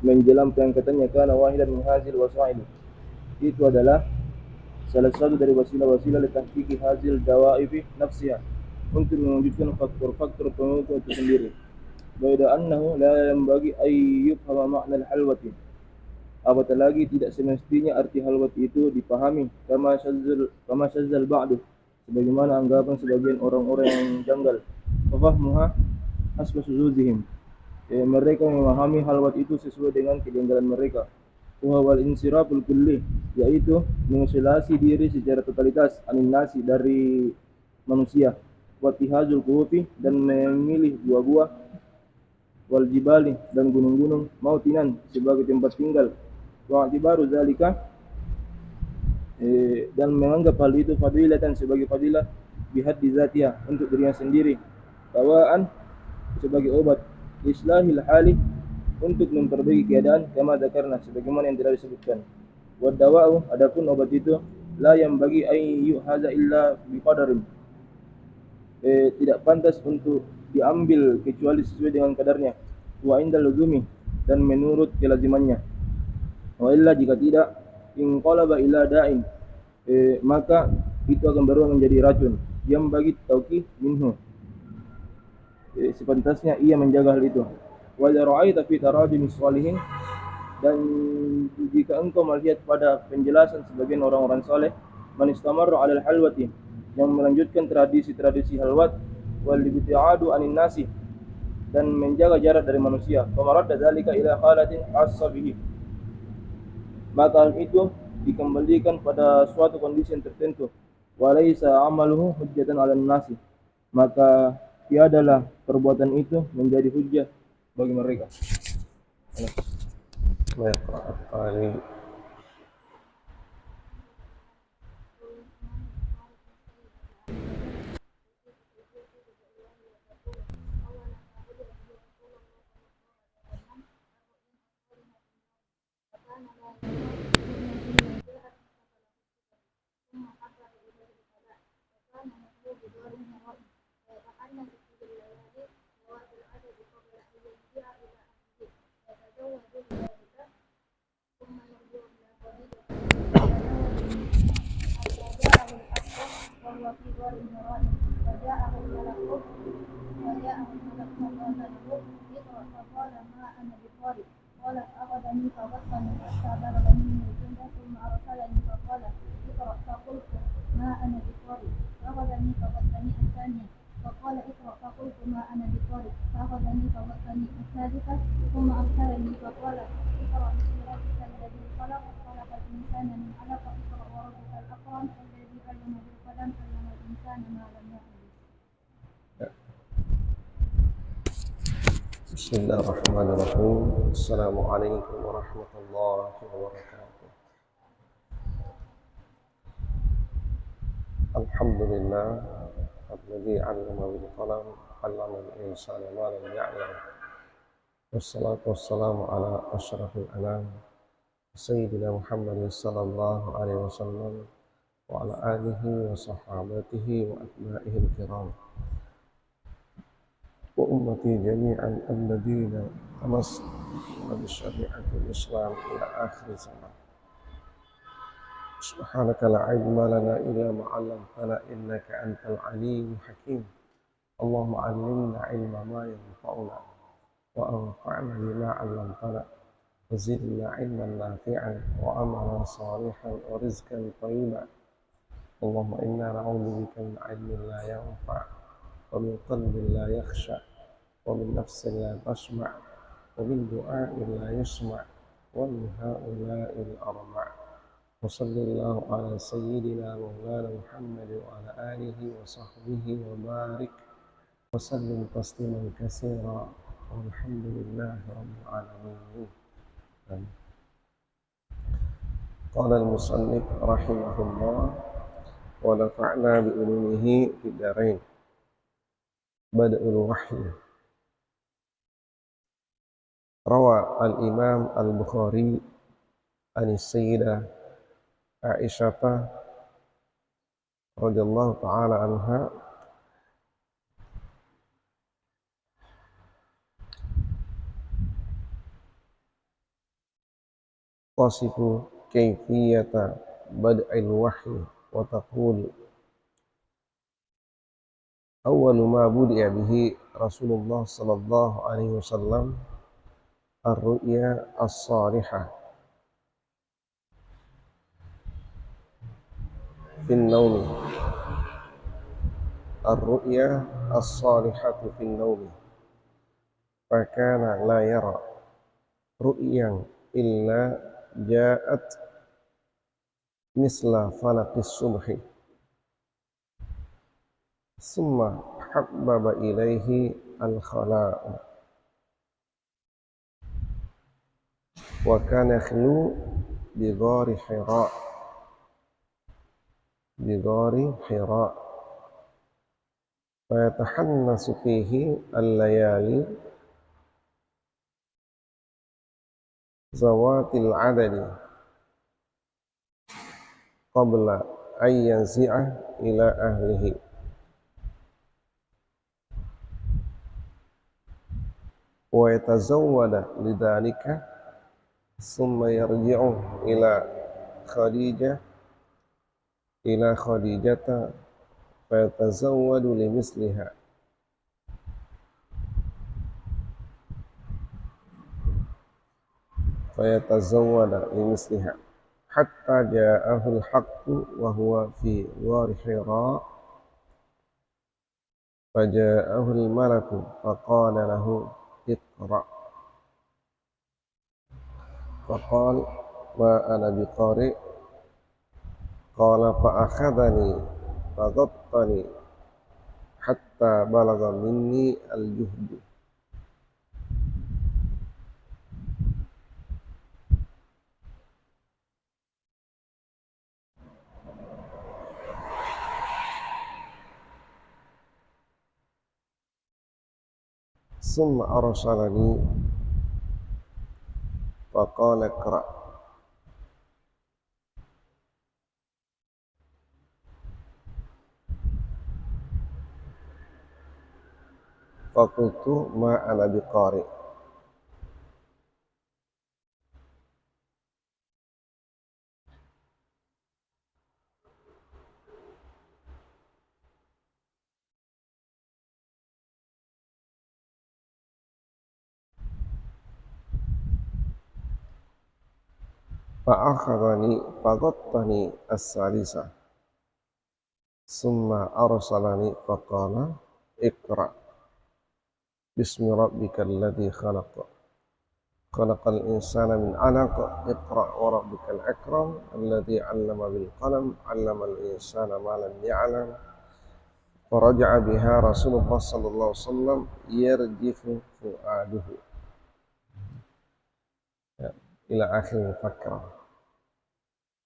menjelang pengangkatannya, karena wahidan min hazil wasail, itu adalah salah satu dari wasilah-wasilah litahqiqi hazil dawaifi nafsiha, untuk mewujudkan faktor-faktor pengukur itu sendiri. Baida annahu la yanbaghi ay yufhama ma'na al-halwati, apatah lagi tidak semestinya arti halwat itu dipahami kama syazzal ba'du, sebagaimana anggapan sebagian orang-orang yang janggal. Fafahmuha hasba suzuzihim, mereka memahami halwat itu sesuai dengan kejanggalan mereka. Wal insiraful kulli, yaitu mengisolasi diri secara totalitas anin nasi, dari manusia. Wattihazul kuhufi, dan memilih buah-buah. Wal jibali, dan gunung-gunung. Mautinan, sebagai tempat tinggal. Wa i'tibaru zalika, dan menganggap hal itu fadilatan, sebagai fadilah, bihaddi zatiha, untuk dirinya sendiri. Tawaan, sebagai obat. Islahil hali, untuk memperbaiki keadaan, kama dzakarna, sebagaimana yang telah disebutkan. Wa dawa'u, adapun obat itu, la yang bagi ay yu'haza illa biqadarin, tidak pantas untuk diambil kecuali sesuai dengan kadarnya. Wa indal luzumi, dan menurut kelazimannya. Wa illa, jika tidak, in qalaba ila da'in, maka itu akan berubah menjadi racun. Yang bagi tauqi minhu, sepantasnya ia menjaga hal itu. Wa ra'aita fi tarajumi shalihin, dan jika engkau melihat pada penjelasan sebagian orang-orang saleh, man istamarra 'alal halwati, yang melanjutkan tradisi-tradisi halwat, wal ibtiadu anin nasi, dan menjaga jarak dari manusia, famaradda dzalika ila khalatin khassa bihi, maka hal itu dikembalikan pada suatu kondisi yang tertentu. Walaysa amaluhu hujjatan 'alan nasi, maka tiadalah perbuatan itu menjadi hujjah bagi mereka. Bismillahirrahmanirrahim. Assalamualaikum warahmatullahi wabarakatuh. Alhamdulillah alladzi 'allama bil qalam, 'allama al-insana ma lam ya'lam. Wassalatu wassalamu ala asyrafil anam, sayyidina Muhammadin sallallahu alaihi wasallam, wa ala alihi wa sahabatihi wa atba'ihi al-kiram, wa ummati jami'an alladhina tamassaka bi syari'atil Islam ila akhir zaman. Subhanaka la ilma lana illa ma 'allamtana innaka antal alimul hakim. Allahumma 'allimna ilma ma yanfa'una wa anfa'na bima 'allamtana wa zidna ilman nafi'an wa amalan salihan wa rizqan thayyiban. Allahumma inna na'udzubika min 'ilmin la yanfa' wa min qalbin la yakhsha wa min nafsin la tashma' wa min du'a'in la yusma' wa min ha'ula'il arma'. Wa sallallahu ala sayyidina maulana Muhammad wa ala alihi wa sahbihi wa barik wa sallim tasliman katsira, walhamdulillahi rabbil alamin. Qala al-musannif rahimahullah wa nafa'na bi ulumihi fid dharain. Bada'ul wahyi. Rawa al-Imam al-Bukhari an-Sayyidah Aisyah radhiyallahu ta'ala anha تصف كيفية بدء الوحي وتقول أول ما بدأ به رسول الله صلى الله عليه وسلم الرؤيا الصالحة في النوم. الرؤيا الصالحة في النوم، فكان لا يرى رؤيا إلا جاءت مثل فلق الصبح، ثم حبب إليه الخلاء، وكان يخلو بغار حراء فيتحنس فيه الليالي ذوات العدد قبل أن ينزع إلى أهله، ويتزود لذلك ثم يرجع خديجة إلى خديجة فيتزود لمثلها، حتى جاءه الحق وهو في غار حراء، فجاءه الملك فقال له اقرأ، فقال ما أنا بقارئ، قال فأخذني فغطني حتى بلغ مني الجهد. ثم أرسلني فقال اقرأ، فقلت ما أنا بقارئ. فأخذني فغطني الثالثة، ثم أرسلني فقال اقرأ باسم ربك الذي خلق، خلق الإنسان من علق، اقرأ وربك الأكرم الذي علم بالقلم، علم الإنسان ما لم يعلم. فرجع بها رسول الله صلى الله عليه وسلم يرجف فؤاده ila akhir fakrah.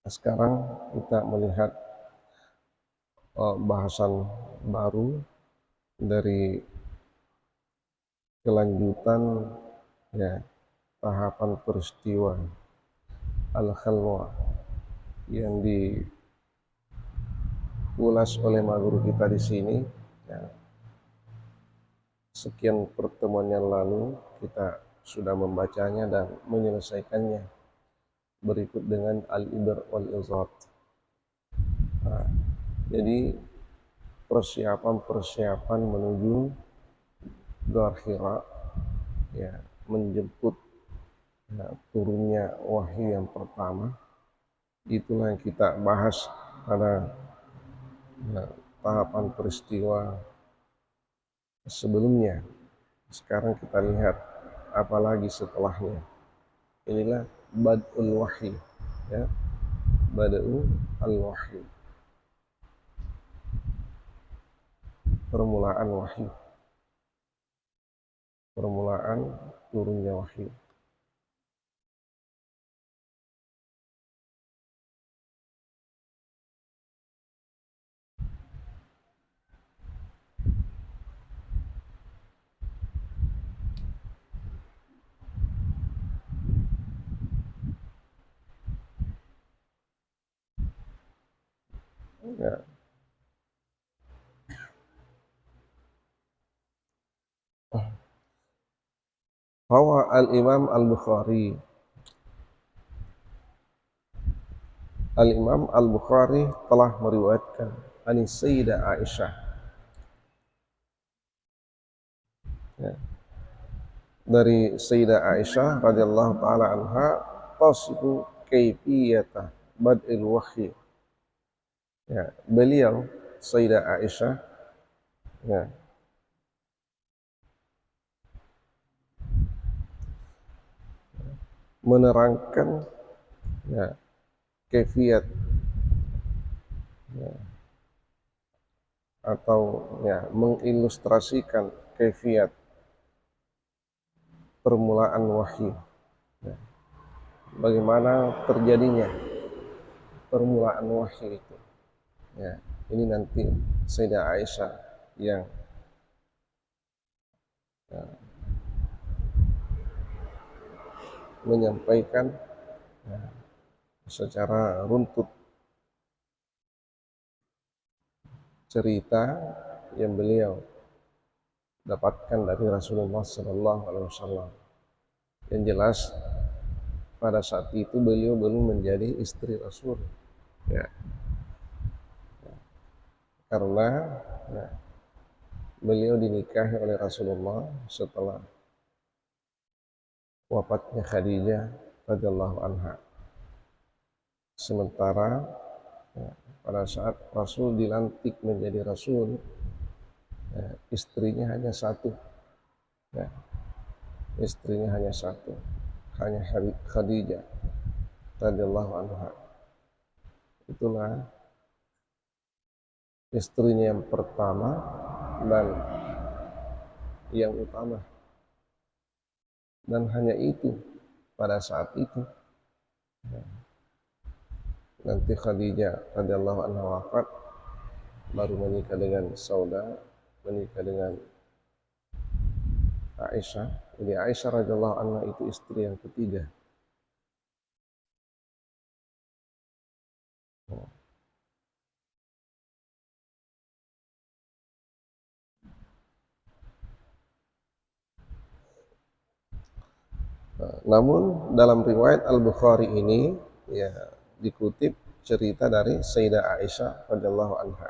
Sekarang kita melihat bahasan baru dari kelanjutan ya tahapan peristiwa al-khalwah yang diulas oleh guru kita di sini. Ya, sekian pertemuan yang lalu kita sudah membacanya dan menyelesaikannya. Berikut dengan al-ibar wal-izat. Nah, jadi persiapan menuju Ghar Hira, ya, menjemput ya, turunnya wahyu yang pertama. Itulah yang kita bahas pada ya, tahapan peristiwa sebelumnya. Sekarang kita lihat apalagi setelahnya. Inilah bad'ul wahyi, ya, bad'u al-wahyi, permulaan wahyu, permulaan turunnya wahyu. Ya. Bahwa al-Imam al-Bukhari Al-Imam Al-Bukhari telah meriwayatkan dari Sayyidah Aisyah, ya, dari Sayyidah Aisyah radhiyallahu taala anha, tasifu kaifiyata bad'il wahyi. Ya, beliau Sayyidah Aisyah, ya, menerangkan, ya, kaifiyat, ya, atau ya mengilustrasikan kaifiyat permulaan wahyu, ya, bagaimana terjadinya permulaan wahyu itu. Ya, ini nanti Sayyidah Aisyah yang, ya, menyampaikan, ya, secara runtut cerita yang beliau dapatkan dari Rasulullah Sallallahu Alaihi Wasallam. Yang jelas pada saat itu beliau belum menjadi istri Rasul, ya, karena, ya, beliau dinikahi oleh Rasulullah setelah wafatnya Khadijah radhiyallahu anha. Sementara, ya, pada saat Rasul dilantik menjadi Rasul, ya, istrinya hanya satu, ya, istrinya hanya satu, hanya Khadijah radhiyallahu anha. Itulah istrinya yang pertama dan yang utama, dan hanya itu pada saat itu. Nanti Khadijah radhiyallahu anha wafat, baru menikah dengan Sauda, menikah dengan Aisyah. Jadi Aisyah radhiyallahu anha itu istri yang ketiga. Namun dalam riwayat Al-Bukhari ini, ya, dikutip cerita dari Sayyidah Aisyah radhiyallahu anha.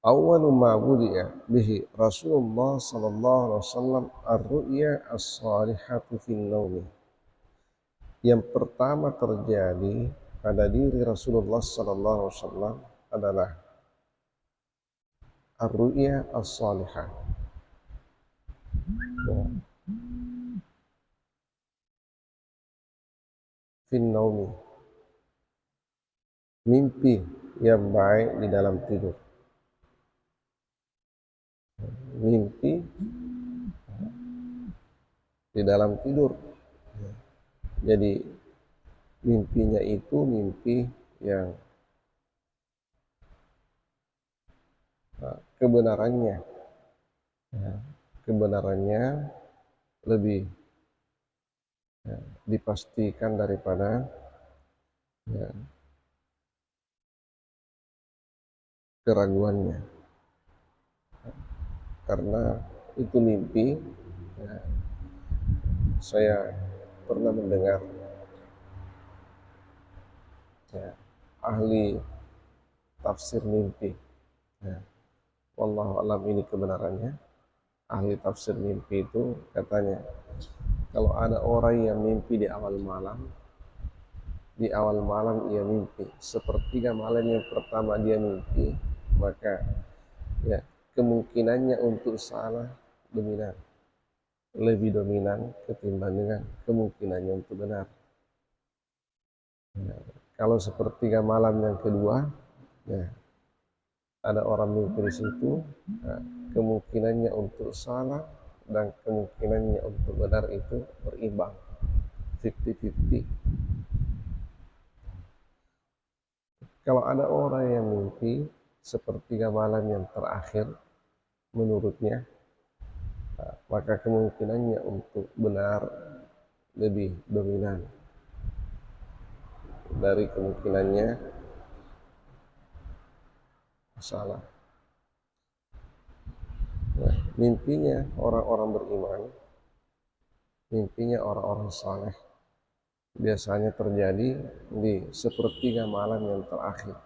Awwalu ma wudi'a bihi Rasulullah sallallahu alaihi wasallam ar-ru'ya as-salihatu fin naum. Yang pertama terjadi pada diri Rasulullah sallallahu alaihi wasallam adalah ar-ru'ya as-salihah. Fin naumi, mimpi yang baik di dalam tidur. Mimpi di dalam tidur. Jadi mimpinya itu mimpi yang kebenarannya, ya, kebenarannya lebih, ya, dipastikan daripada, ya, keraguannya, karena itu mimpi, ya, saya pernah mendengar, ya, ahli tafsir mimpi, ya, wallahu alam ini kebenarannya. Ahli tafsir mimpi itu katanya, kalau ada orang yang mimpi di awal malam ia mimpi, sepertiga malam yang pertama dia mimpi, maka, ya, kemungkinannya untuk salah dominan, lebih dominan ketimbang dengan kemungkinannya untuk benar. Ya, kalau sepertiga malam yang kedua, ya, ada orang mimpi di situ, ya, kemungkinannya untuk salah dan kemungkinannya untuk benar itu berimbang, 50-50. Kalau ada orang yang mimpi sepertiga malam yang terakhir menurutnya, maka kemungkinannya untuk benar lebih dominan dari kemungkinannya salah. Nah, mimpinya orang-orang beriman, mimpinya orang-orang saleh, biasanya terjadi di sepertiga malam yang terakhir.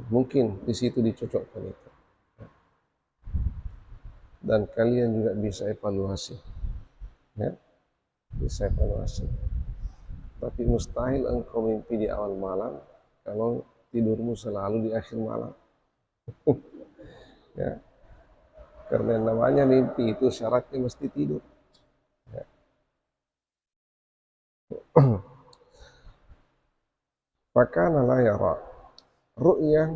Mungkin di situ dicocokkan itu. Dan kalian juga bisa evaluasi, ya, bisa evaluasi. Tapi mustahil engkau mimpi di awal malam kalau tidurmu selalu di akhir malam. Ya, karena namanya mimpi itu syaratnya mesti tidur. Ya. Fakana la yara ru'yah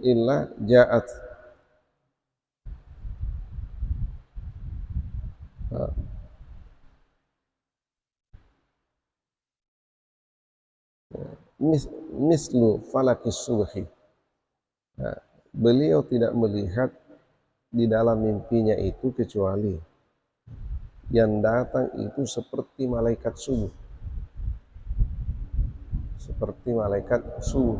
illa ja'at. Mislu falakis subhi. Nah, beliau tidak melihat di dalam mimpinya itu kecuali yang datang itu seperti malaikat subuh, seperti malaikat subuh.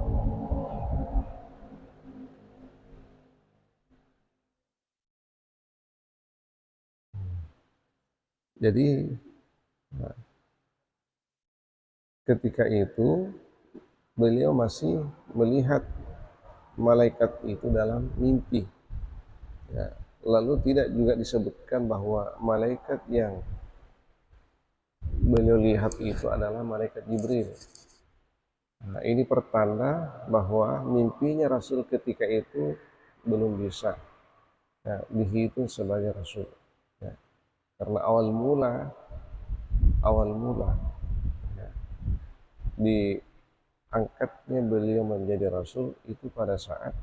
Jadi ketika itu beliau masih melihat malaikat itu dalam mimpi. Ya. Lalu tidak juga disebutkan bahwa malaikat yang beliau lihat itu adalah malaikat Jibril. Nah, ini pertanda bahwa mimpinya Rasul ketika itu belum bisa, ya, dihitung sebagai Rasul. Ya. Karena awal mula ya, diangkatnya beliau menjadi Rasul itu pada saat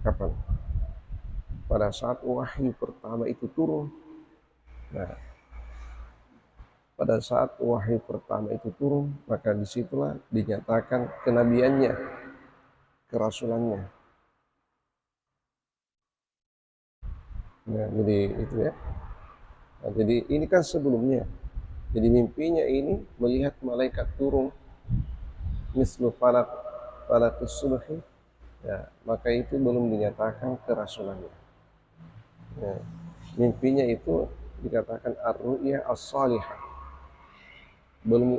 kapan? Pada saat wahyu pertama itu turun. Nah, pada saat wahyu pertama itu turun, maka disitulah dinyatakan kenabiannya, kerasulannya. Nah, jadi itu ya. Nah, jadi ini kan sebelumnya. Jadi mimpinya ini melihat malaikat turun mislu falakus subhi. Ya, maka itu belum dinyatakan kerasulannya. Ya, mimpinya itu dikatakan ar-ru'ya as-salihah. Belum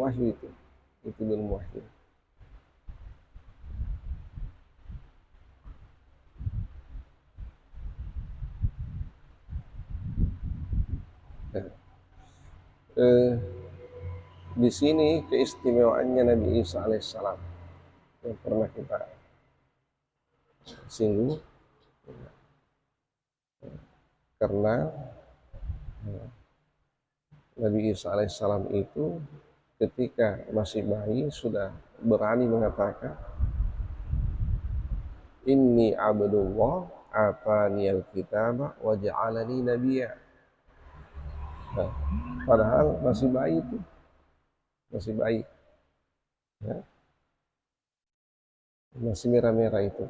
wahyu itu. Itu belum wahyu. Ya. Di sini keistimewaannya Nabi Isa alaihissalam yang pernah kita singgung, karena Nabi Isa alaihissalam itu ketika masih bayi sudah berani mengatakan inni abdullah ataniyal kitaba wa ja'alani nabiyya. Nah, padahal masih bayi itu, masih bayi, ya, masih merah-merah itu.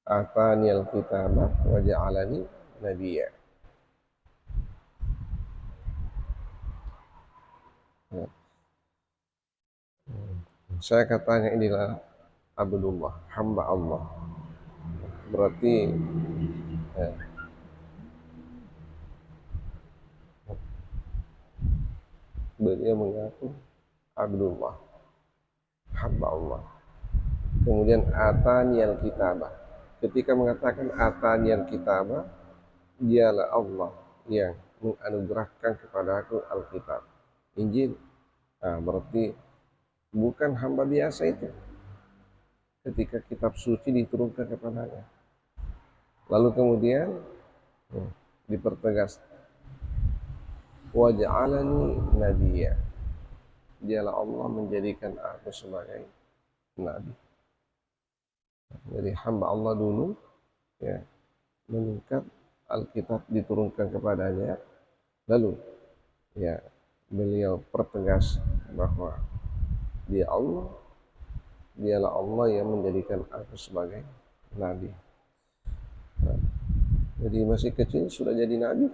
Ataniyal kitaba wa ja'alani nabiyya. Ya. Saya katanya inilah Abdullah, hamba Allah. Berarti ya, beliau mengaku Abdullah, hamba Allah. Kemudian ataniyal kitabah. Ketika mengatakan ataniyal kitabah, dialah Allah yang menganugerahkan kepadaku Alkitab, Injil. Nah, berarti bukan hamba biasa itu ketika kitab suci diturunkan kepadanya. Lalu kemudian dipertegas waj'alani nabiyya. Dialah Allah menjadikan aku sebagai nabi. Jadi hamba Allah dulu, ya, meningkat, Alkitab diturunkan kepadanya, lalu ya beliau pertegas bahwa dialah Allah yang menjadikan aku sebagai nabi. Nah, jadi masih kecil sudah jadi nabi.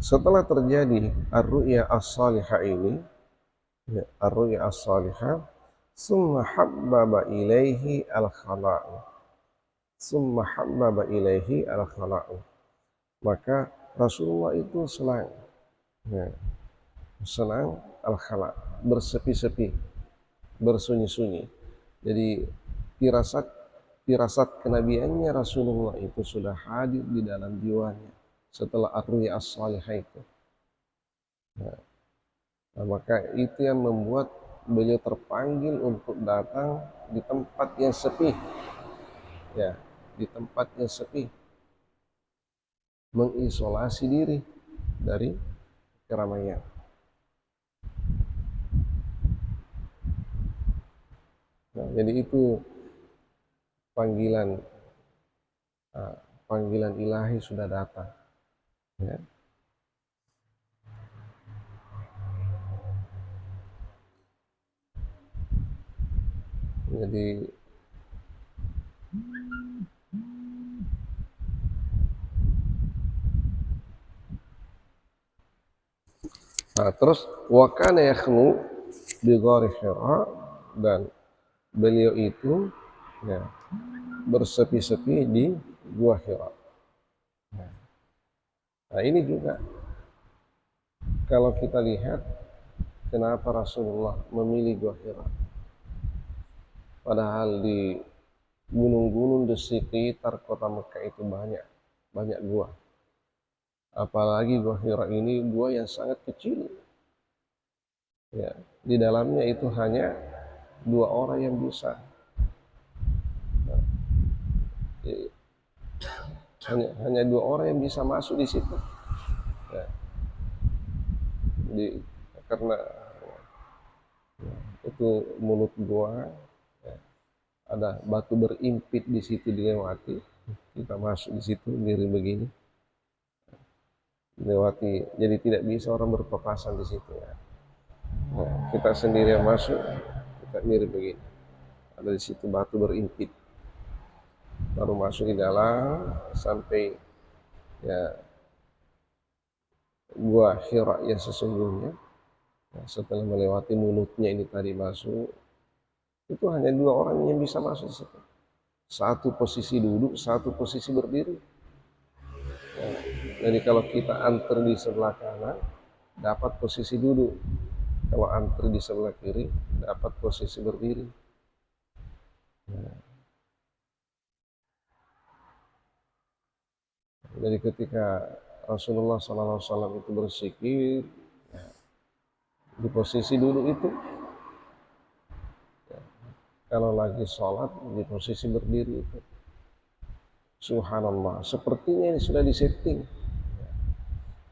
Setelah terjadi ar-ru'ya as-salihah ini, ya, ar-ru'ya as-salihah, summa habbaba ilaihi al-khala'u. Summa habbaba ilaihi al-khala'u. Maka Rasulullah itu senang, ya, senang al-khala', bersepi-sepi, bersunyi-sunyi. Jadi firasat kenabiannya Rasulullah itu sudah hadir di dalam jiwanya setelah ar-ru'ya as-salihah itu. Nah, maka itu yang membuat beliau terpanggil untuk datang di tempat yang sepi, ya, di tempat yang sepi, mengisolasi diri dari keramaian. Nah, jadi itu panggilan panggilan ilahi sudah datang, ya. Jadi terus wa kana yakhlu bi ghari Hira, dan beliau itu, ya, bersepi-sepi di gua Hira. Nah, ini juga kalau kita lihat kenapa Rasulullah memilih gua Hira, padahal di gunung-gunung di sekitar kota Mekah itu banyak gua. Apalagi gua Hira ini gua yang sangat kecil, ya, di dalamnya itu hanya 2 orang yang bisa, hanya 2 orang yang bisa masuk di situ, ya. Jadi karena itu mulut gua, ya, ada batu berimpit di situ dilewati, kita masuk di situ miring begini, dilewati, jadi tidak bisa orang berpapasan di situ, ya. Nah, kita sendiri yang masuk, kita miring begini, ada di situ batu berimpit, baru masuk di dalam sampai, ya, gua Hira yang sesungguhnya. Nah, setelah melewati mulutnya ini tadi masuk, itu hanya 2 orang yang bisa masuk di situ. Satu posisi duduk, satu posisi berdiri. Nah, jadi kalau kita antri di sebelah kanan, dapat posisi duduk. Kalau antri di sebelah kiri, dapat posisi berdiri. Nah, jadi ketika Rasulullah SAW itu berzikir, ya, di posisi duduk itu, ya, kalau lagi sholat di posisi berdiri itu, subhanallah, sepertinya ini sudah disetting.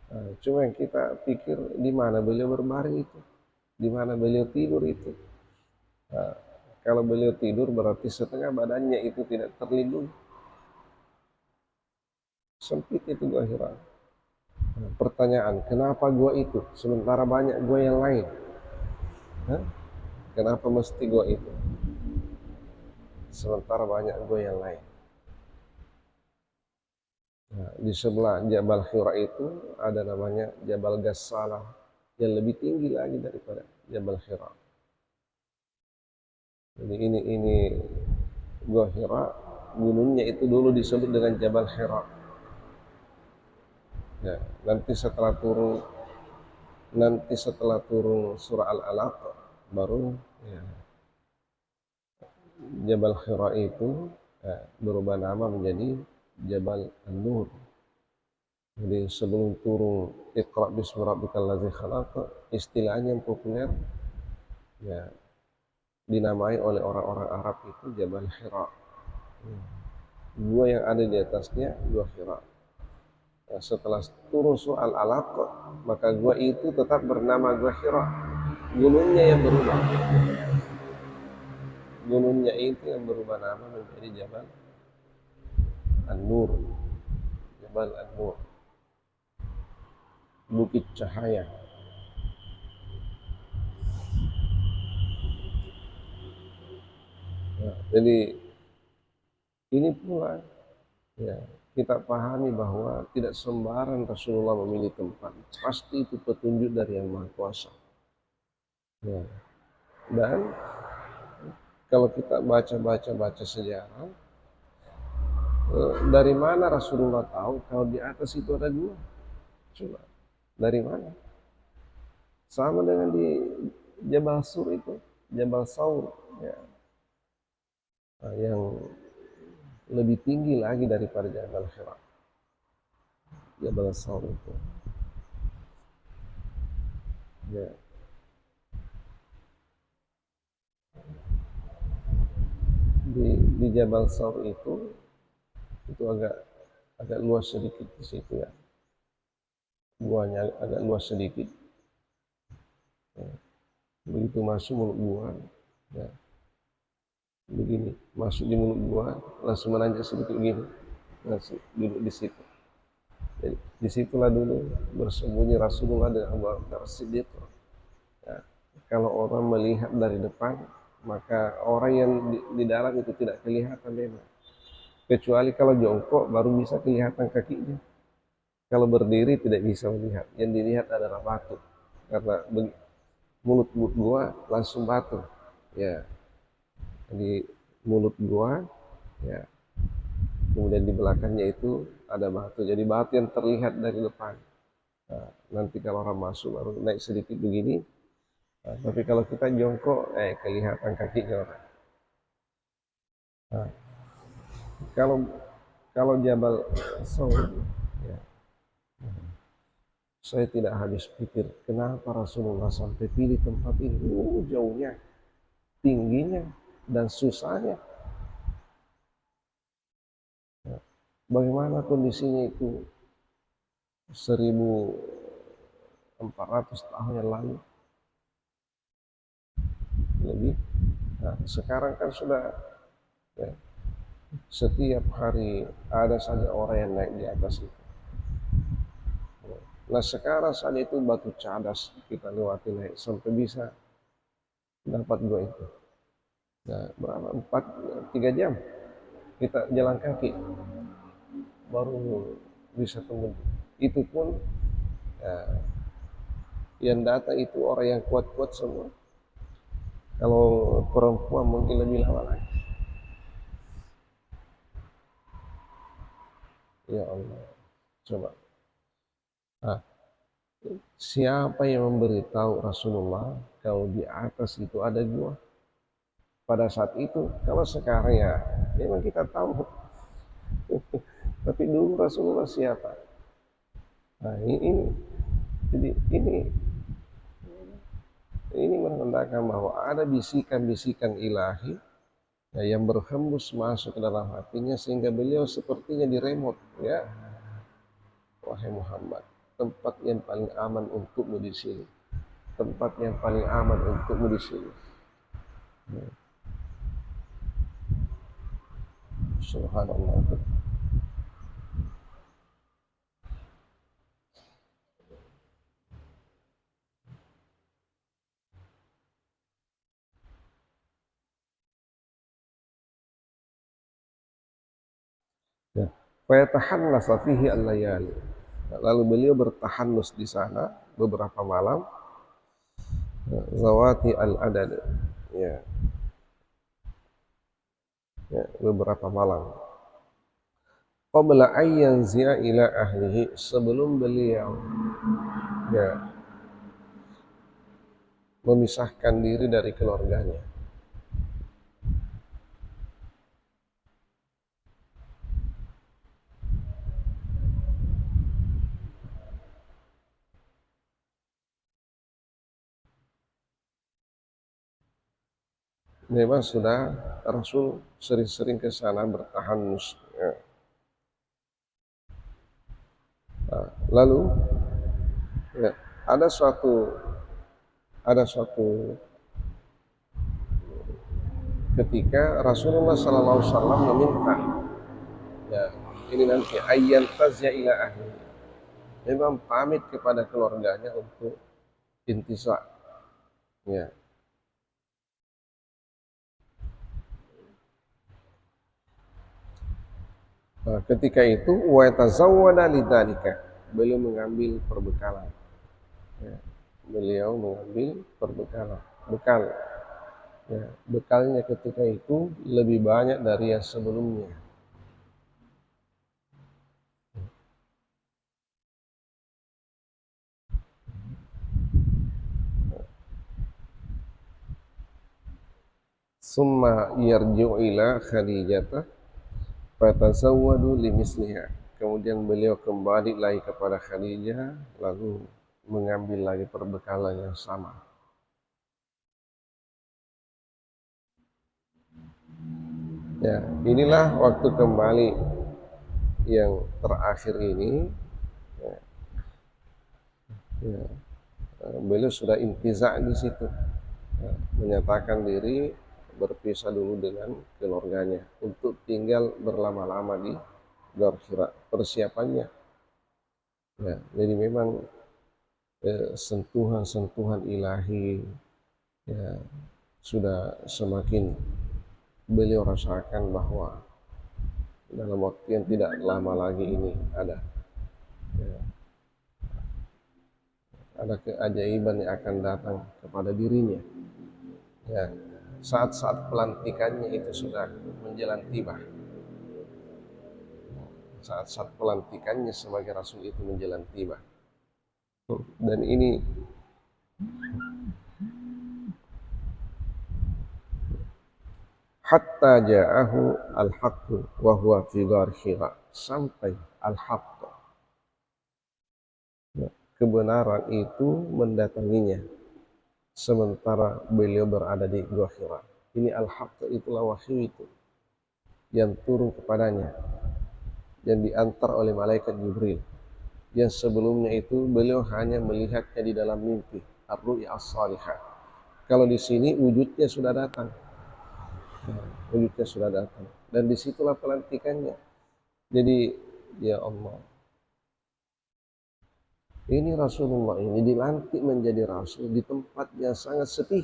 Nah, cuma yang kita pikir di mana beliau berbaring itu, di mana beliau tidur itu. Nah, kalau beliau tidur berarti setengah badannya itu tidak terlindungi. Sempit itu gua Hira. Nah, pertanyaan, kenapa gua itu sementara banyak gua yang lain? Hah? Kenapa mesti gua itu sementara banyak gua yang lain? Nah, di sebelah Jabal Hira itu ada namanya Jabal Ghassalah yang lebih tinggi lagi daripada Jabal Hira. Jadi ini Gua Hira, gunungnya itu dulu disebut dengan Jabal Hira. Ya, nanti setelah turun surah Al-Alaq baru, ya, Jabal Hira itu, ya, berubah nama menjadi Jabal An-Nur. Jadi sebelum turun Iqra bismi rabbikal ladzi khalaq, istilahnya yang populer, ya, dinamai oleh orang-orang Arab itu Jabal Hira. Gua yang ada di atasnya Gua Hira. Nah, setelah turun surah Al-Alaq, maka gua itu tetap bernama Gua Hira. Gunungnya yang berubah. Gunungnya itu yang berubah nama menjadi Jabal An-Nur. Jabal An-Nur. Bukit cahaya. Nah, jadi ini pula, ya, kita pahami bahwa tidak sembarang Rasulullah memilih tempat, pasti itu petunjuk dari Yang Maha Kuasa. Ya. Dan kalau kita baca sejarah, dari mana Rasulullah tahu kalau di atas itu ada gua? Coba, dari mana? Sama dengan di Jabal Sur itu, Jabal Saur, ya. Nah, yang lebih tinggi lagi daripada Jabal Hira, Jabal Saur itu. Ya. Di Jabal Saur itu agak luas sedikit di situ ya. Guanya agak luas sedikit. Ya. Begitu masuk mulut gua, ya. Begini, masuk di mulut gua, langsung menanjak sedikit begini, langsung duduk di situ. Jadi disitulah dulu bersembunyi Rasulullah dan Abu Bakar Siddiq. Ya. Kalau orang melihat dari depan, maka orang yang di dalam itu tidak kelihatan memang. Kecuali kalau jongkok baru bisa kelihatan kakinya. Kalau berdiri tidak bisa melihat. Yang dilihat adalah batu. Karena mulut gua langsung batu. Ya. Di mulut gua, ya. Kemudian di belakangnya itu ada batu. Jadi batu yang terlihat dari depan. Nah, nanti kalau orang masuk baru naik sedikit begini. Nah, tapi kalau kita jongkok, kelihatan kakinya orang. Nah, kalau Jabal Saur, ya, saya tidak habis pikir kenapa Rasulullah sampai pilih tempat ini. Jauhnya, tingginya, dan susahnya. Ya, bagaimana kondisinya itu 1400 tahun yang lalu lebih. Nah, sekarang kan sudah, ya, setiap hari ada saja orang yang naik di atas itu. Nah sekarang saat itu batu cadas kita lewati naik sampai bisa dapat gua itu. Nah berapa? 3 jam kita jalan kaki baru bisa tunggu. Itu pun, ya, yang datang itu orang yang kuat-kuat semua. Kalau perempuan mungkin lebih lama lagi. Ya Allah, coba. Nah, siapa yang memberitahu Rasulullah kalau di atas itu ada gua? Pada saat itu, kalau sekarang ya memang kita tahu. Tapi dulu Rasulullah siapa? Nah jadi ini menandakan bahwa ada bisikan-bisikan ilahi, ya, yang berhembus masuk ke dalam hatinya sehingga beliau sepertinya diremot, ya. Wahai Muhammad, tempat yang paling aman untukmu di sini. Tempat yang paling aman untukmu di sini. Ya. Subhanallah. Ya. Fayatahannasa fihi al-layali. Lalu beliau bertahanus di sana beberapa malam, zawati al-adad, ya, ya, beberapa malam. Qabla ayyanzi'a ila ahlihi, sebelum beliau, ya, memisahkan diri dari keluarganya. Memang sudah Rasul sering-sering ke sana bertahanus, ya. Nah, lalu, ya, ada suatu ketika Rasulullah SAW meminta, ya, ini nanti ayyan tazya ila ahli, memang pamit kepada keluarganya untuk intisa, ya. Ketika itu wa tazawwada lidzalika, beliau mengambil perbekalan. Ya, beliau mengambil perbekalan, bekal. Ya, bekalnya ketika itu lebih banyak dari yang sebelumnya. Summa yarji'u ila Khadijah fatazawwadu limisliha. Kemudian beliau kembali lagi kepada Khadijah, lalu mengambil lagi perbekalan yang sama. Ya, inilah waktu kembali yang terakhir ini. Ya, ya, beliau sudah intiza di situ, ya, menyatakan diri berpisah dulu dengan keluarganya untuk tinggal berlama-lama di Ghar Hira. Persiapannya, ya, jadi memang sentuhan-sentuhan ilahi, ya, sudah semakin beliau rasakan bahwa dalam waktu yang tidak lama lagi ini ya, ada keajaiban yang akan datang kepada dirinya. Ya, saat-saat pelantikannya itu sudah menjelang tiba. Saat-saat pelantikannya sebagai rasul itu menjelang tiba. Dan ini hatta ja'ahu al-haqqu wa huwa fi ghar Hira, sampai al-haqq, kebenaran itu mendatanginya sementara beliau berada di Gua Hira. Ini al-haqq, itulah wahyu itu yang turun kepadanya, yang diantar oleh malaikat Jibril, yang sebelumnya itu beliau hanya melihatnya di dalam mimpi, ar-ru'ya as-salihah. Kalau di sini wujudnya sudah datang, wujudnya sudah datang, dan disitulah pelantikannya. Jadi ya Allah, ini Rasulullah ini dilantik menjadi rasul di tempat yang sangat sepi.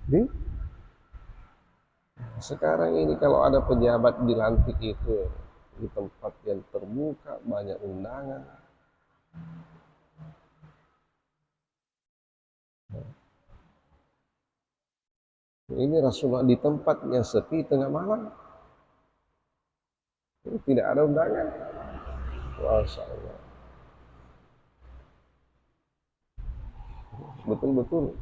Ini sekarang ini kalau ada pejabat dilantik itu di tempat yang terbuka, banyak undangan. Ini Rasulullah di tempat yang sepi tengah malam, tidak ada undangan. Masya Allah. Betul-betul.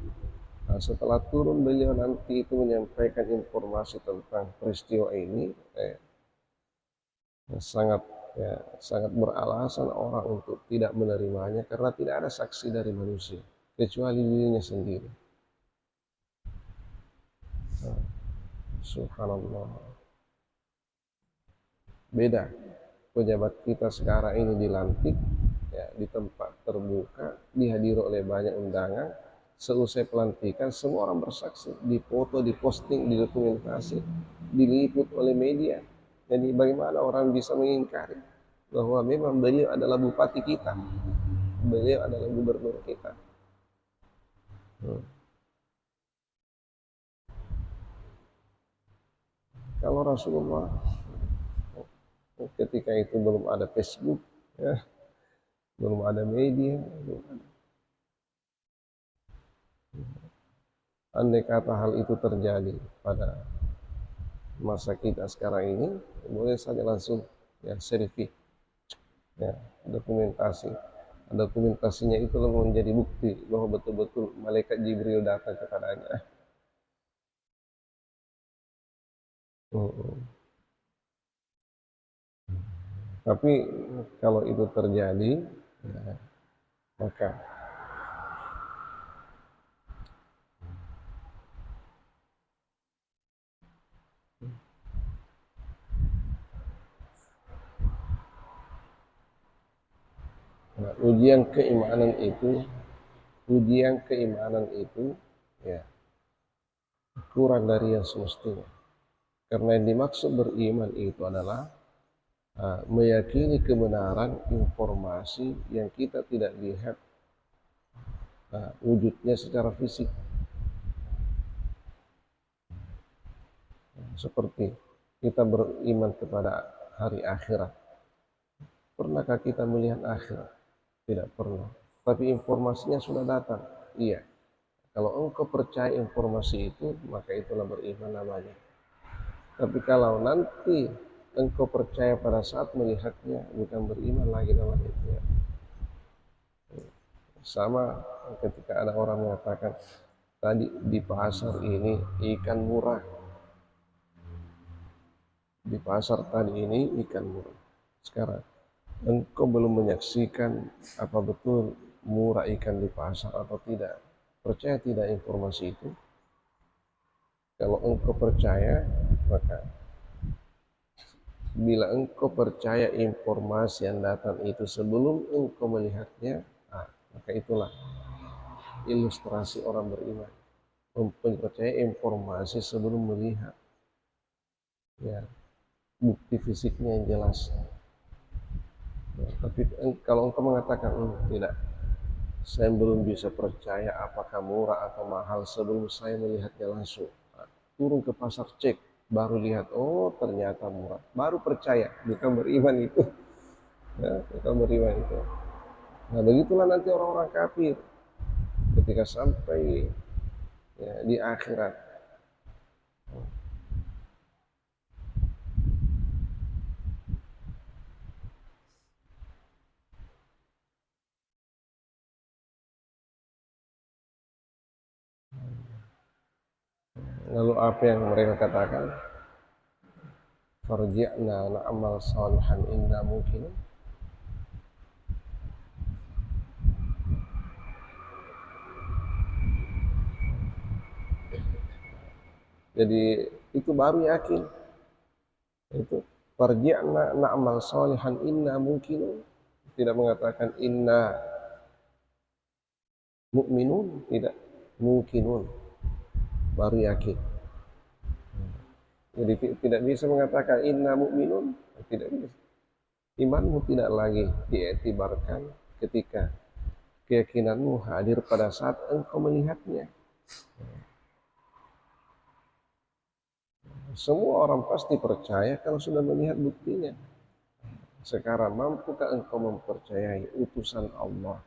Nah, setelah turun beliau nanti itu menyampaikan informasi tentang peristiwa ini, sangat sangat beralasan orang untuk tidak menerimanya karena tidak ada saksi dari manusia kecuali dirinya sendiri. Nah, subhanallah. Beda pejabat kita sekarang ini dilantik, ya, di tempat terbuka, dihadiri oleh banyak undangan. Selesai pelantikan semua orang bersaksi, dipoto, diposting, didokumentasi, diliput oleh media. Jadi bagaimana orang bisa mengingkari bahwa memang beliau adalah bupati kita, beliau adalah gubernur kita. Kalau Rasulullah ketika itu belum ada Facebook, ya, belum ada media, belum ada. Andai kata hal itu terjadi pada masa kita sekarang ini, boleh saja langsung ya selfie, ya, dokumentasi. Dokumentasinya itu menjadi bukti bahwa betul-betul malaikat Jibril datang kepadanya. Tapi kalau itu terjadi, ya, maka nah, ujian keimanan itu ya kurang dari yang semestinya. Karena yang dimaksud beriman itu adalah meyakini kebenaran informasi yang kita tidak lihat wujudnya secara fisik. Seperti kita beriman kepada hari akhirat. Pernahkah kita melihat akhirat? Tidak pernah. Tapi informasinya sudah datang. Iya. Kalau engkau percaya informasi itu, maka itulah beriman namanya. Tapi kalau nanti engkau percaya pada saat melihatnya, bukan beriman lagi namanya itu ya. Sama ketika ada orang mengatakan, tadi di pasar ini ikan murah. Di pasar tadi ini ikan murah. Sekarang engkau belum menyaksikan apa betul murah ikan di pasar atau tidak. Percaya tidak informasi itu? Kalau engkau percaya, maka bila engkau percaya informasi yang datang itu sebelum engkau melihatnya, maka itulah ilustrasi orang beriman. Mempercayai informasi sebelum melihat. Ya, bukti fisiknya yang jelas. Ya, tapi kalau engkau mengatakan tidak, saya belum bisa percaya apakah murah atau mahal sebelum saya melihatnya langsung. Turun ke pasar cek, baru lihat, oh ternyata murah. Baru percaya, bukan beriman itu. Ya, bukan beriman itu. Nah begitulah nanti orang-orang kafir ketika sampai ya, di akhirat. Lalu apa yang mereka katakan? Farji'na na'mal salihan inna mungkin. Jadi itu baru yakin. Itu farji'na na'mal salihan inna mungkin. Tidak mengatakan inna mu'minun, tidak, mungkinun, baru yakin. Jadi tidak bisa mengatakan inna mu'minun, tidak bisa. Imanmu tidak lagi diiktibarkan ketika keyakinanmu hadir pada saat engkau melihatnya. Semua orang pasti percaya kalau sudah melihat buktinya. Sekarang mampukah engkau mempercayai utusan Allah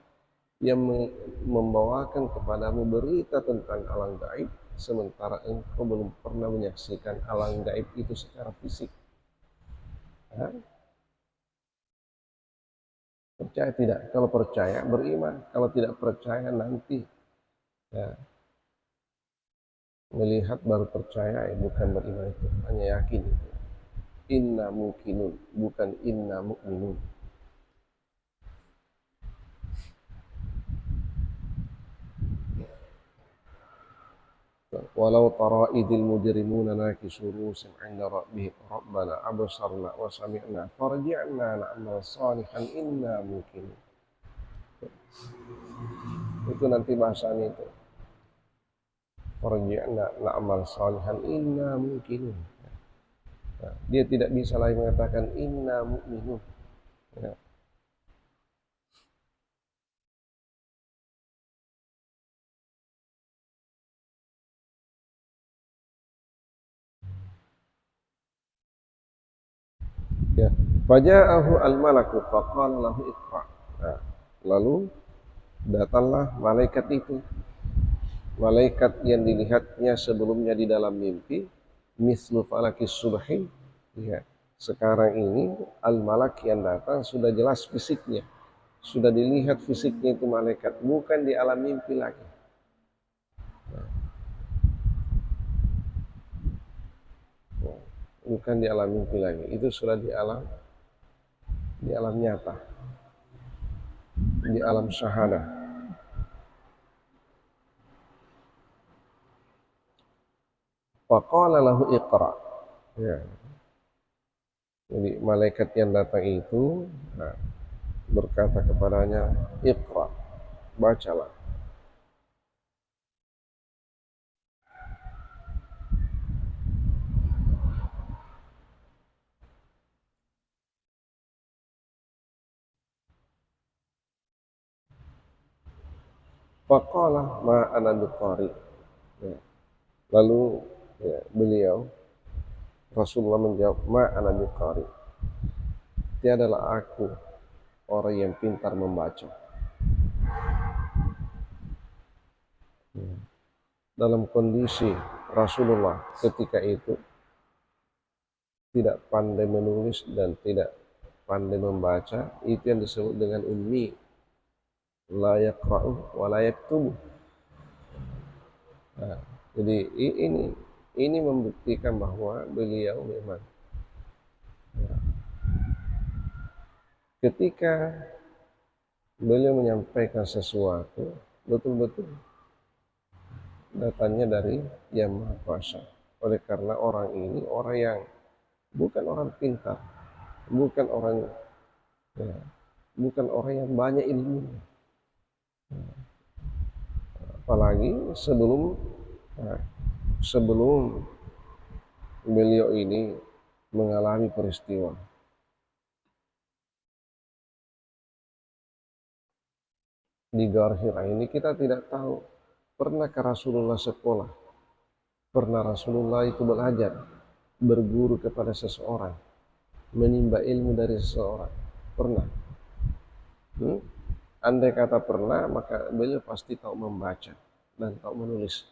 yang membawakan kepadamu berita tentang alam gaib, sementara engkau belum pernah menyaksikan alam gaib itu secara fisik? Percaya tidak? Kalau percaya beriman, kalau tidak percaya nanti ya, melihat baru percaya, bukan beriman itu, hanya yakin itu. Inna mungkinun, bukan inna mu'minun. Walau tara idil mujrimuna nakisu ru'usihim 'inda rabbihim rabbana absarna wa sami'na farji'na na'mal salihan inna mungkinun. Itu nanti bahasanya itu. Farji'na na'mal salihan inna mungkinun. Nah, dia tidak bisa lagi mengatakan inna mu'minun. Ya. Ya. Faja'ahu al-malaku faqala lahu iqra. Nah, lalu datanglah malaikat itu. Malaikat yang dilihatnya sebelumnya di dalam mimpi, mislu falakis subhi. Ya. Sekarang ini al-malak yang datang sudah jelas fisiknya. Sudah dilihat fisiknya itu malaikat, bukan di alam mimpi lagi. Bukan di alam mimpi lagi, itu sudah di alam nyata, di alam syahadah. Faqala lahu iqra. Ya. Jadi malaikat yang datang itu berkata kepadanya, iqra, bacalah. Faqala ma ana biqari. Ya. Lalu ya, beliau Rasulullah menjawab, ma ana biqari. tiadalah aku orang yang pintar membaca. Dalam kondisi Rasulullah ketika itu tidak pandai menulis dan tidak pandai membaca, itu yang disebut dengan ummi, la yaqra'u wa la yaktubu. Nah, jadi ini membuktikan bahwa beliau memang ketika beliau menyampaikan sesuatu betul-betul datangnya dari Yang Maha Kuasa. Oleh karena orang ini orang yang bukan orang pintar, bukan orang ya, bukan orang yang banyak ilmunya. Apalagi sebelum beliau ini mengalami peristiwa di Ghar Hira ini, kita tidak tahu pernahkah Rasulullah sekolah, pernah Rasulullah itu belajar, berguru kepada seseorang, menimba ilmu dari seseorang, pernah? Andai kata pernah, maka beliau pasti tahu membaca dan tahu menulis.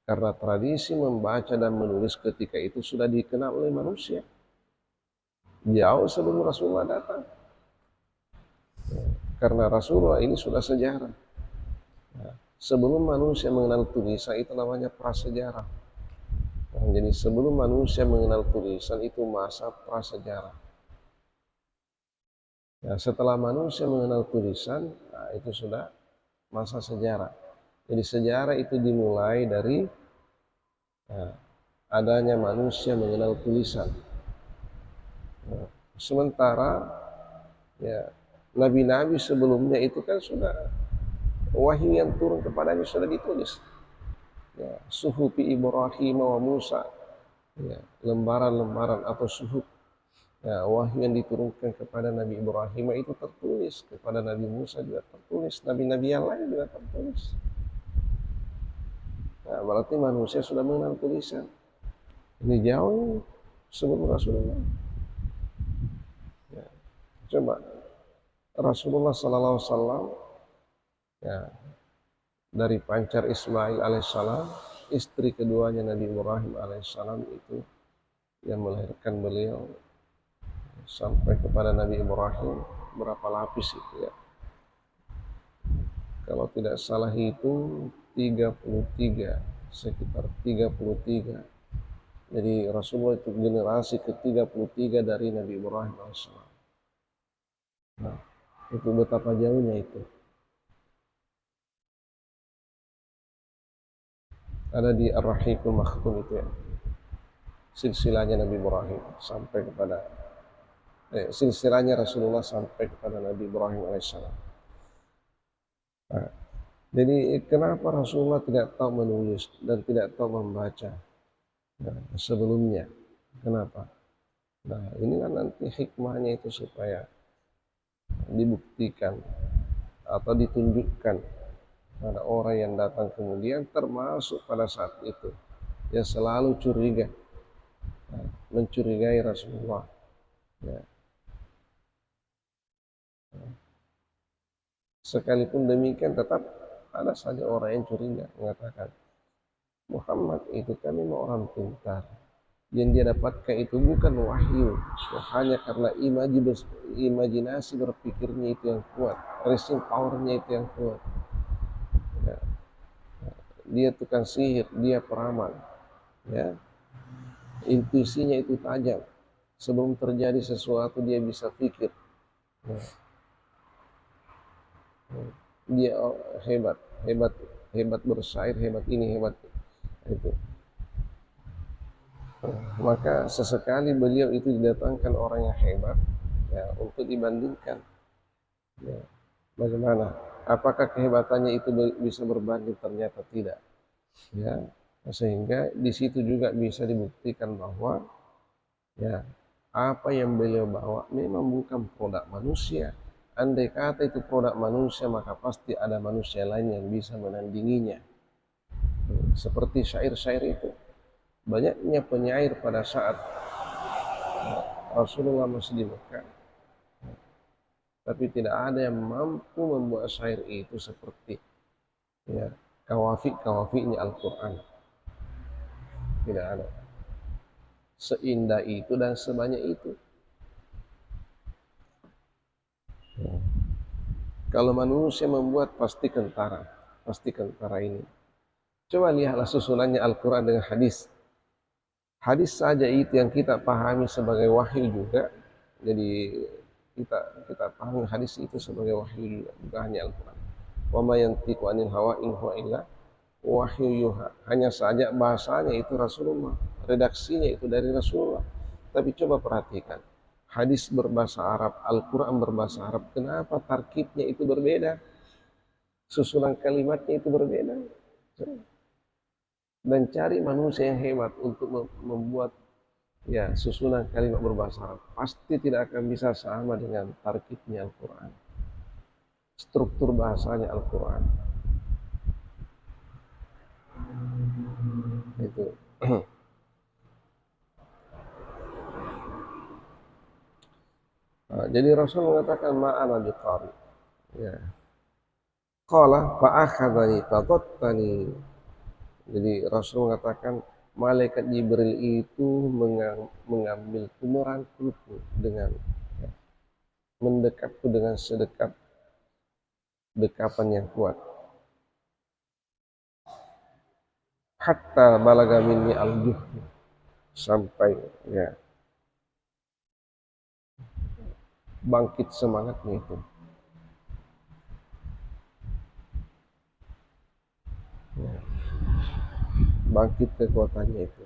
Karena tradisi membaca dan menulis ketika itu sudah dikenal oleh manusia jauh sebelum Rasulullah datang. Karena Rasulullah ini sudah sejarah. Sebelum manusia mengenal tulisan itu namanya prasejarah. Jadi sebelum manusia mengenal tulisan itu masa prasejarah. Setelah manusia mengenal tulisan, itu sudah masa sejarah. Jadi sejarah itu dimulai dari adanya manusia mengenal tulisan. Sementara nabi-nabi sebelumnya itu kan sudah wahyu yang turun kepadanya sudah ditulis. Suhufi Ibrahim wa Musa, lembaran-lembaran atau suhuf, wahyu yang diturunkan kepada Nabi Ibrahim itu tertulis, kepada Nabi Musa juga tertulis, nabi-nabi yang lain juga tertulis. Berarti manusia sudah mengenal tulisan. Ini jauh sebelum Rasulullah. Coba Rasulullah SAW dari pancar Ismail alaihissalam, istri keduanya Nabi Ibrahim alaihissalam itu yang melahirkan beliau sampai kepada Nabi Ibrahim berapa lapis itu ya? Kalau tidak salah itu 33, sekitar 33. Jadi Rasulullah itu generasi ke-33 dari Nabi Ibrahim AS. Itu betapa jauhnya itu. Ada di Ar-Rahiqul Makhtum itu ya, silsilahnya Nabi Ibrahim sampai kepada silsilahnya Rasulullah sampai kepada Nabi Ibrahim alaihissalam. Jadi kenapa Rasulullah tidak tahu menulis dan tidak tahu membaca sebelumnya? Kenapa? Ini kan nanti hikmahnya itu supaya dibuktikan atau ditunjukkan pada orang yang datang kemudian, termasuk pada saat itu yang selalu curiga, mencurigai Rasulullah. Sekalipun demikian tetap ada saja orang yang curiga, mengatakan Muhammad itu kan memang orang pintar, yang dia dapatkan itu bukan wahyu, hanya karena imajinasi berpikirnya itu yang kuat, reasoning powernya itu yang kuat. Dia tukang sihir, dia peramal, intuisinya itu tajam. Sebelum terjadi sesuatu dia bisa pikir. Dia hebat bersair, hebat ini, hebat itu. Maka sesekali beliau itu didatangkan orang yang hebat untuk dibandingkan. Bagaimana? Apakah kehebatannya itu bisa berbanding? Ternyata tidak. Sehingga di situ juga bisa dibuktikan bahwa apa yang beliau bawa memang bukan produk manusia. Andai kata itu produk manusia, maka pasti ada manusia lain yang bisa menandinginya. Seperti syair-syair itu. Banyaknya penyair pada saat Rasulullah masih di Mekah, tapi tidak ada yang mampu membuat syair itu seperti ya kawafi-kawafinya Al-Quran. Tidak ada seindah itu dan sebanyak itu. Kalau manusia membuat pasti kentara ini. Coba lihatlah susunannya Al-Quran dengan hadis. Hadis saja itu yang kita pahami sebagai wahyu juga. Jadi kita pahami hadis itu sebagai wahyu juga, bukan hanya Al-Quran. Wa ma yantiqu 'anil hawa in huwa illa wahyu yuha. Hanya saja bahasanya itu Rasulullah, redaksinya itu dari Rasulullah. Tapi coba perhatikan, hadis berbahasa Arab, Al-Quran berbahasa Arab, kenapa tarkibnya itu berbeda? Susunan kalimatnya itu berbeda. Dan cari manusia yang hebat untuk membuat ya susunan kalimat berbahasa Arab. Pasti tidak akan bisa sama dengan tarkibnya Al-Quran. Struktur bahasanya Al-Quran. Itu. Nah, jadi Rasul mengatakan ma'ana biqari. Ya. Qala fa'akhadhani faqattani. Jadi Rasul mengatakan malaikat Jibril itu mengambilku, merangkulku dengan ya, mendekapku dengan sedekat dekapan yang kuat. Hatta balaga minni al-juh, sampai ya bangkit semangatnya itu. Ya. Bangkit kekuatannya itu.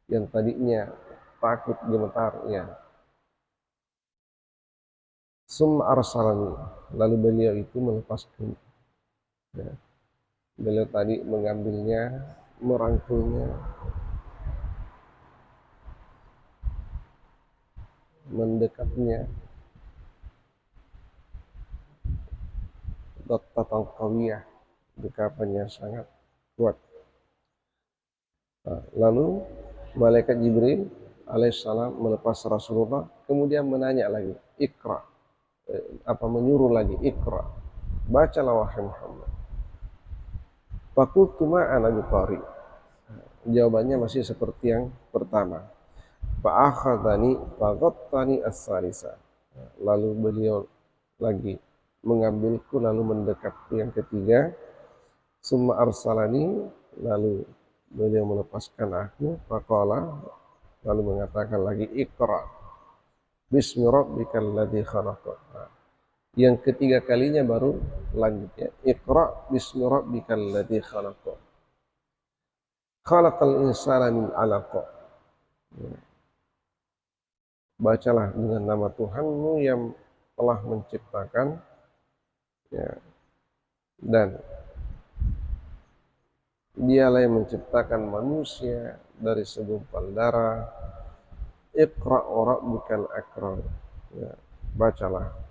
Yang tadinya takut gemetar ya. Summa arsalani, lalu beliau itu melepaskan. Ya. Beliau tadi mengambilnya, merangkulnya, mendekatnya, dottatan qawiyah, dekapannya sangat kuat. Nah, lalu malaikat Jibril alaihissalam melepas Rasulullah, kemudian menanya lagi, ikra, menyuruh lagi, ikra, bacalah wahai Muhammad. Fakultu ma'ana biqari. Jawabannya masih seperti yang pertama. Fa'akhadhani faghattani as-salisa. Lalu beliau lagi mengambilku lalu mendekatku yang ketiga. Summa arsalani, lalu beliau melepaskan aku. Faqala, lalu mengatakan lagi iqra bismi rabbikal ladzi khalaq. Yang ketiga kalinya baru lanjutnya iqra bismi rabbikal ladzi khalaq. Khalaqal insana min 'alaq. Bacalah dengan nama Tuhanmu yang telah menciptakan ya, dan dialah yang menciptakan manusia dari segumpal darah. Iqra rabbikal akram. Ya, bacalah.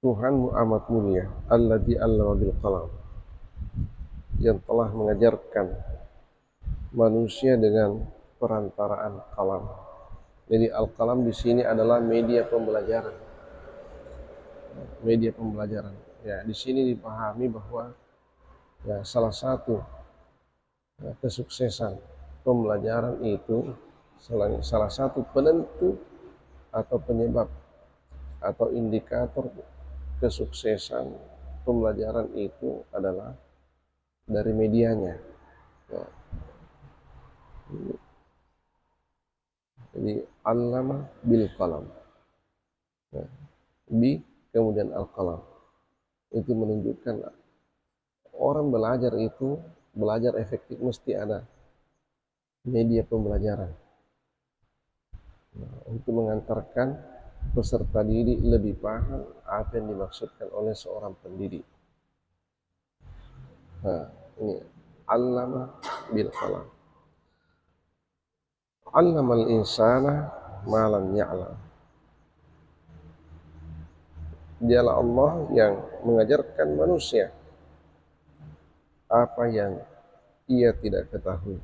Tuhanmu amat mulia, alladzi 'allama bil qalam, yang telah mengajarkan manusia dengan perantaraan kalam. Jadi al-qalam di sini adalah media pembelajaran. Media pembelajaran. Ya, di sini dipahami bahwa ya salah satu ya, kesuksesan pembelajaran itu salah satu penentu atau penyebab atau indikator kesuksesan pembelajaran itu adalah dari medianya. Ya. Jadi allama bil qalam. Ya. Bi kemudian al-qalam. Itu menunjukkan orang belajar itu belajar efektif mesti ada media pembelajaran. Nah, untuk mengantarkan peserta didik lebih paham apa yang dimaksudkan oleh seorang pendidik. Nah, ini allama bil qalam. Allamal insana ma lam ya'lam. Dialah Allah yang mengajarkan manusia apa yang ia tidak ketahui.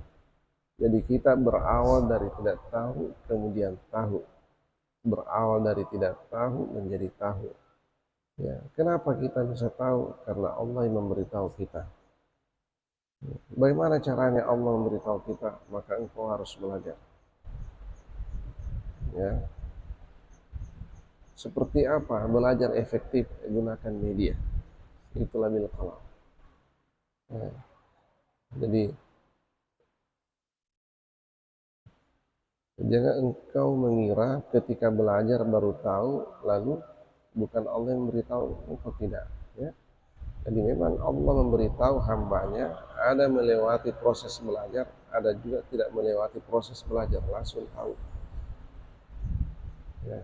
Jadi kita berawal dari tidak tahu, kemudian tahu. Berawal dari tidak tahu menjadi tahu. Ya, kenapa kita bisa tahu? Karena Allah yang memberitahu kita. Bagaimana caranya Allah memberitahu kita? Maka engkau harus belajar. Ya, seperti apa belajar efektif gunakan media? Itulah bil qalam. Ya, jadi jangan engkau mengira ketika belajar baru tahu, lalu bukan Allah yang memberitahu, engkau tidak. Ya. Jadi memang Allah memberitahu hambanya, ada melewati proses belajar, ada juga tidak melewati proses belajar, langsung tahu. Ya.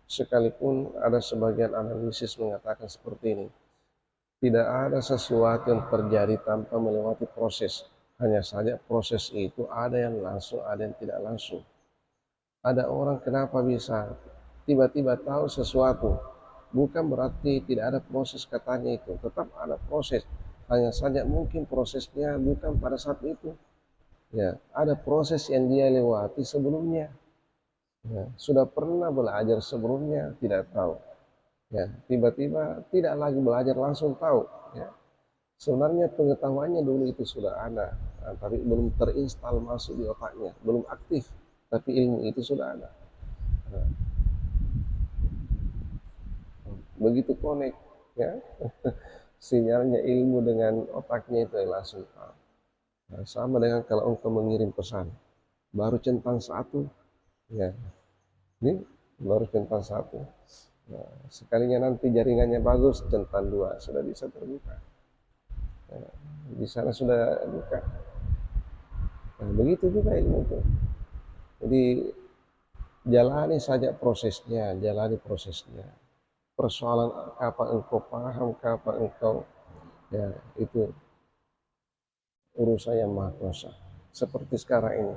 Sekalipun ada sebagian analisis mengatakan seperti ini, tidak ada sesuatu yang terjadi tanpa melewati proses. Hanya saja proses itu ada yang langsung, ada yang tidak langsung. Ada orang kenapa bisa tiba-tiba tahu sesuatu, bukan berarti tidak ada proses katanya itu, tetap ada proses. Hanya saja mungkin prosesnya bukan pada saat itu. Ya, ada proses yang dia lewati sebelumnya. Ya, sudah pernah belajar sebelumnya tidak tahu. Ya, tiba-tiba tidak lagi belajar langsung tahu. Ya. Sebenarnya pengetahuannya dulu itu sudah ada, tapi belum terinstal masuk di otaknya, belum aktif. Tapi ilmu itu sudah ada. Nah, begitu connect, ya, sinyalnya ilmu dengan otaknya itu langsung tahu. Nah, sama dengan kalau engkau mengirim pesan, baru centang satu, ya, ini baru centang satu. Nah, sekalinya nanti jaringannya bagus, centang dua sudah bisa terbuka. Nah, di sana sudah buka. Nah, begitu juga ilmu itu. Jadi jalani saja prosesnya, jalani prosesnya. Persoalan kapan engkau paham, kapan engkau, ya itu urusan yang maha kuasa. Seperti sekarang ini,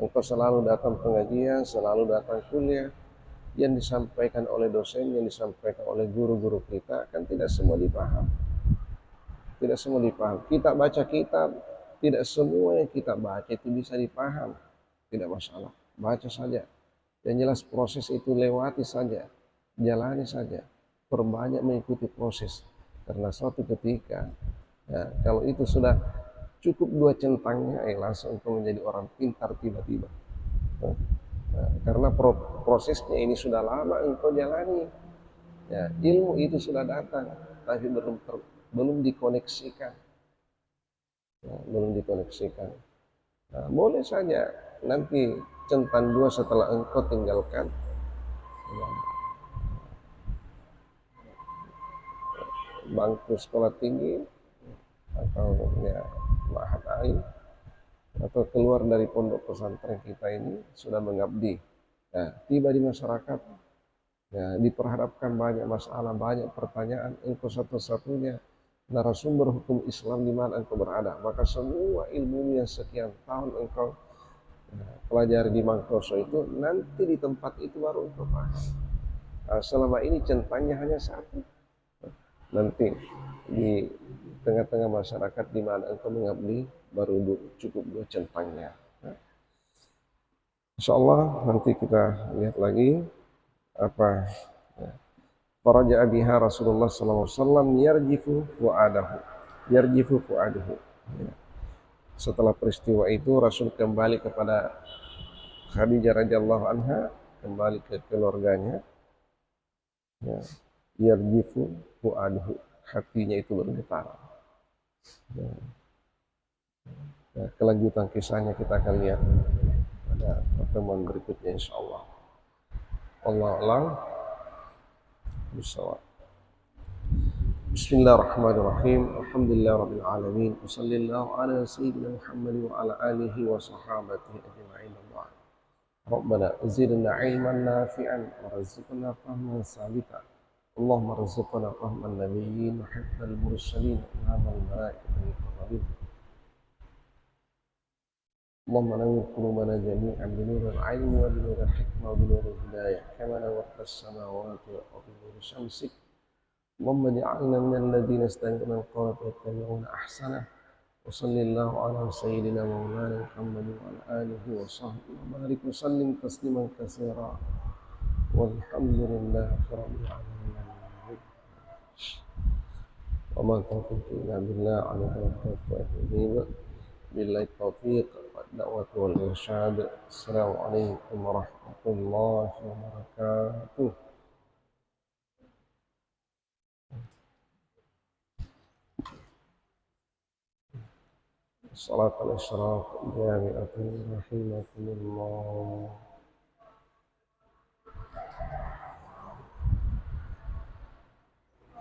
engkau selalu datang pengajian, selalu datang kuliah, yang disampaikan oleh dosen, yang disampaikan oleh guru-guru kita, kan tidak semua dipaham. Tidak semua dipaham. Kita baca kitab, tidak semua yang kita baca itu bisa dipaham. Tidak masalah, baca saja. Yang jelas proses itu lewati saja, jalani saja, perbanyak mengikuti proses. Karena suatu ketika, ya, kalau itu sudah cukup dua centangnya, langsung engkau menjadi orang pintar tiba-tiba. Nah, karena prosesnya ini sudah lama engkau jalani. Ya, ilmu itu sudah datang, tapi belum dikoneksikan. Ya, belum dikoneksikan. Nah, boleh saja nanti centang dua setelah engkau tinggalkan, ya, bangku sekolah tinggi atau ya ma'had alim, atau keluar dari pondok pesantren kita ini sudah mengabdi. Nah, tiba di masyarakat, ya, diperhadapkan banyak masalah, banyak pertanyaan, engkau satu-satunya narasumber hukum Islam di mana engkau berada, maka semua ilmu yang sekian tahun engkau pelajari di Mangkoso itu nanti di tempat itu baru engkau paham. Nah, selama ini centangnya hanya satu, nanti di tengah-tengah masyarakat di mana engkau mengabdi baru cukup dua centangnya. Nah, insya Allah nanti kita lihat lagi apa, ya. Faraja'a biha Rasulullah SAW yarjifu fu'adahu. Yarjifu fu'adahu. Ya. Setelah peristiwa itu Rasul kembali kepada Khadijah radhiyallahu anha, kembali ke keluarganya. Ya. Yarjifu fu'adahu. Hatinya itu bergetar. Ya. Ya, kelanjutan kisahnya kita akan lihat pada pertemuan berikutnya insyaallah. Wallahu a'lam bishawab. Bismillahirrahmanirrahim. Alhamdulillahirabbil alamin. Wassallallahu ala sayyidina Muhammad wa ala alihi wa sahbihi ajma'in. Rabbana zidna ilman nafi'an warzuqna fahman sabitan. Allahumma rzuqna fahman nabiyyin wa hifdzal mursalin wa amal malaikatil muqarrabin. Allahumma nawwir qulubana jami'an bi nuril ilmi wa bi nuril hikmah wa bi nuril hidayah kama nawwarta as-samawati wal ardi bi nuri syamsik. اللهم اجعلنا من الذين يستمعون القول فيتبعون احسنه وصلى الله على سيدنا مولانا محمد وعلى آله وصحبه وبارك وسلم تسليما كثيرا والحمد لله رب العالمين. وما توفيقي إلا بالله على توكلت وأنيب بالله التوفيق والدعوة والإرشاد. السلام عليكم ورحمة الله وبركاته. صلاة الإشراق جامعة رحمكم الله.